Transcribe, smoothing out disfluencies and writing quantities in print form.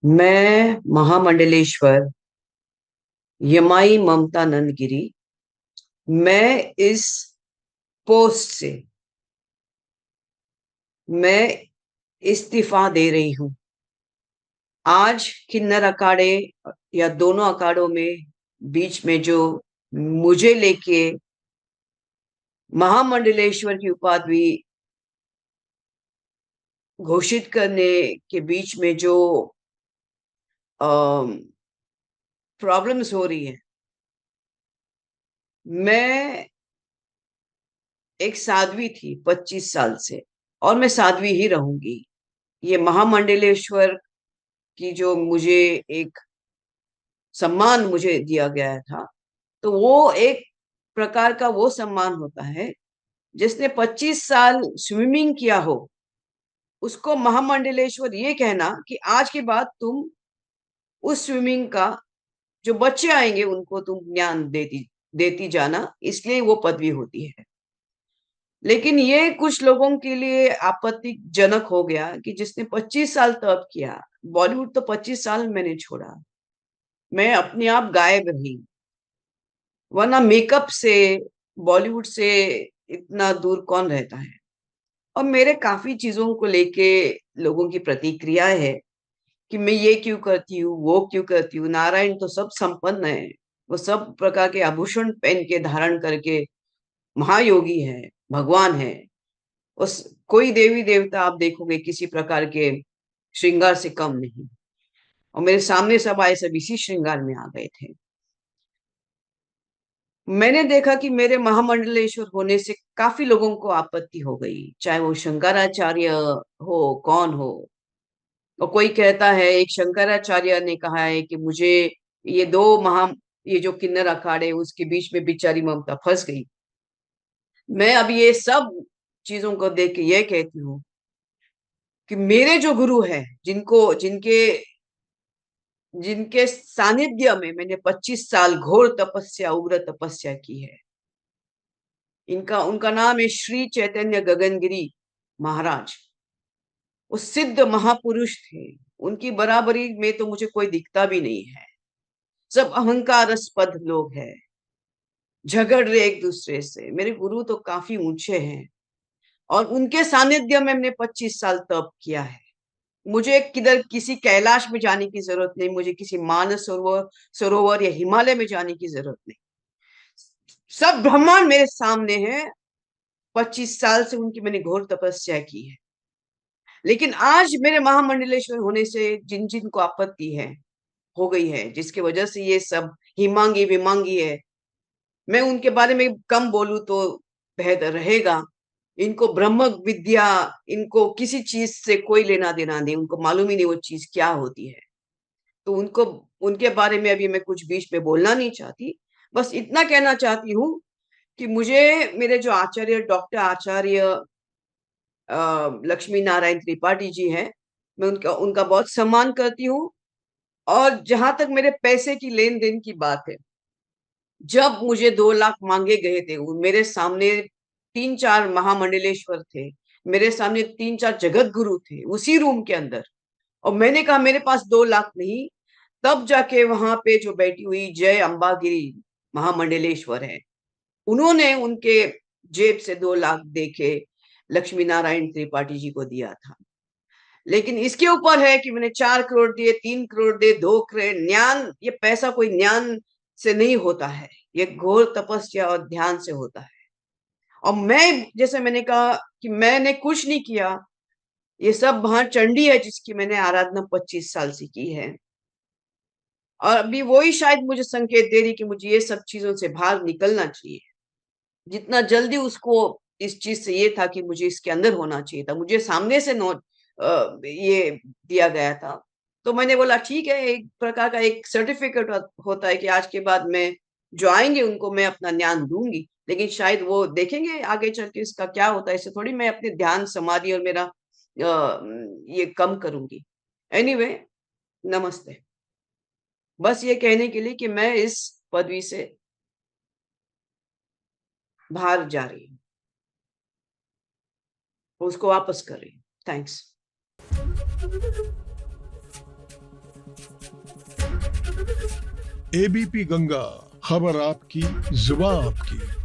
मैं महामंडलेश्वर यमाई ममतानंद गिरी। मैं इस पोस्ट से मैं इस्तीफा दे रही हूं। आज किन्नर अखाड़े या दोनों अखाड़ों में बीच में जो मुझे लेके महामंडलेश्वर की उपाधि घोषित करने के बीच में जो प्रॉब्लम्स हो रही है। मैं एक साध्वी थी 25 साल से, और मैं साध्वी ही रहूंगी। ये महामंडलेश्वर की जो मुझे एक सम्मान मुझे दिया गया था, तो वो एक प्रकार का वो सम्मान होता है। जिसने 25 साल स्विमिंग किया हो, उसको महामंडलेश्वर ये कहना कि आज के बाद तुम उस स्विमिंग का जो बच्चे आएंगे उनको तुम ज्ञान देती देती जाना, इसलिए वो पदवी होती है। लेकिन ये कुछ लोगों के लिए आपत्तिजनक हो गया कि जिसने 25 साल तप किया। बॉलीवुड तो 25 साल मैंने छोड़ा, मैं अपने आप गायब रही, वरना मेकअप से बॉलीवुड से इतना दूर कौन रहता है। और मेरे काफी चीजों को लेके लोगों की प्रतिक्रिया है कि मैं ये क्यों करती हूँ, वो क्यों करती हूँ। नारायण तो सब संपन्न है, वो सब प्रकार के आभूषण पहन के धारण करके महायोगी है, भगवान है। उस कोई देवी देवता आप देखोगे किसी प्रकार के श्रृंगार से कम नहीं। और मेरे सामने सब आए, सब इसी श्रृंगार में आ गए थे। मैंने देखा कि मेरे महामंडलेश्वर होने से काफी लोगों को आपत्ति हो गई, चाहे वो शंकराचार्य हो, कौन हो। और कोई कहता है, एक शंकराचार्य ने कहा है कि मुझे ये दो महा ये जो किन्नर अखाड़े उसके बीच में बेचारी ममता फंस गई। मैं अब ये सब चीजों को देख के ये कहती हूँ कि मेरे जो गुरु है, जिनको जिनके जिनके सानिध्य में मैंने 25 साल घोर तपस्या, उग्र तपस्या की है, इनका उनका नाम है श्री चैतन्य गगनगिरी महाराज। वो सिद्ध महापुरुष थे। उनकी बराबरी में तो मुझे कोई दिखता भी नहीं है। सब अहंकारस्पद लोग हैं, झगड़ रहे एक दूसरे से। मेरे गुरु तो काफी ऊंचे हैं, और उनके सानिध्य में मैंने 25 साल तप किया है। मुझे किधर किसी कैलाश में जाने की जरूरत नहीं, मुझे किसी मानस सरोवर सरोवर या हिमालय में जाने की जरूरत नहीं। सब ब्रह्मांड मेरे सामने है। 25 साल से उनकी मैंने घोर तपस्या की है। लेकिन आज मेरे महामंडलेश्वर होने से जिन जिन को आपत्ति है, हो गई है, जिसकी वजह से ये सब हिमांगी विमांगी है, मैं उनके बारे में कम बोलूं तो बेहतर रहेगा। इनको ब्रह्म विद्या, इनको किसी चीज से कोई लेना देना नहीं, उनको मालूम ही नहीं वो चीज क्या होती है। तो उनको उनके बारे में अभी मैं कुछ बीच में बोलना नहीं चाहती। बस इतना कहना चाहती हूँ कि मुझे मेरे जो आचार्य, डॉक्टर आचार्य लक्ष्मी नारायण त्रिपाठी जी हैं, मैं उनका उनका बहुत सम्मान करती हूँ। और जहां तक मेरे पैसे की लेन देन की बात है, जब मुझे 2 लाख मांगे गए थे, मेरे सामने 3-4 महामंडलेश्वर थे, मेरे सामने 3-4 जगत गुरु थे उसी रूम के अंदर। और मैंने कहा मेरे पास 2 लाख नहीं। तब जाके वहां पे जो बैठी हुई जय अंबागिरी महामंडलेश्वर है, उन्होंने उनके जेब से 2 लाख देके लक्ष्मी नारायण त्रिपाठी जी को दिया था। लेकिन इसके ऊपर है कि मैंने 4 करोड़ दिए, 3 करोड़ दिए, 2 करोड़। ज्ञान, ये पैसा कोई ज्ञान से नहीं होता है, ये घोर तपस्या और ध्यान से होता है। और मैं, जैसे मैंने कहा कि मैंने कुछ नहीं किया, ये सब वहां चंडी है जिसकी मैंने आराधना 25 साल से की है। और अभी वही शायद मुझे संकेत दे रही कि मुझे ये सब चीजों से बाहर निकलना चाहिए। जितना जल्दी उसको इस चीज से ये था कि मुझे इसके अंदर होना चाहिए था, मुझे सामने से नोट ये दिया गया था। तो मैंने बोला ठीक है, एक प्रकार का एक सर्टिफिकेट होता है कि आज के बाद मैं जो आएंगे उनको मैं अपना ज्ञान दूंगी। लेकिन शायद वो देखेंगे आगे चल के इसका क्या होता है। इससे थोड़ी मैं अपने ध्यान समाधि और मेरा ये कम करूंगी। एनीवे, नमस्ते। बस ये कहने के लिए कि मैं इस पदवी से बाहर जा रही हूँ, उसको वापस कर रही हूँ। थैंक्स। एबीपी गंगा, खबर आपकी, जुबान आपकी।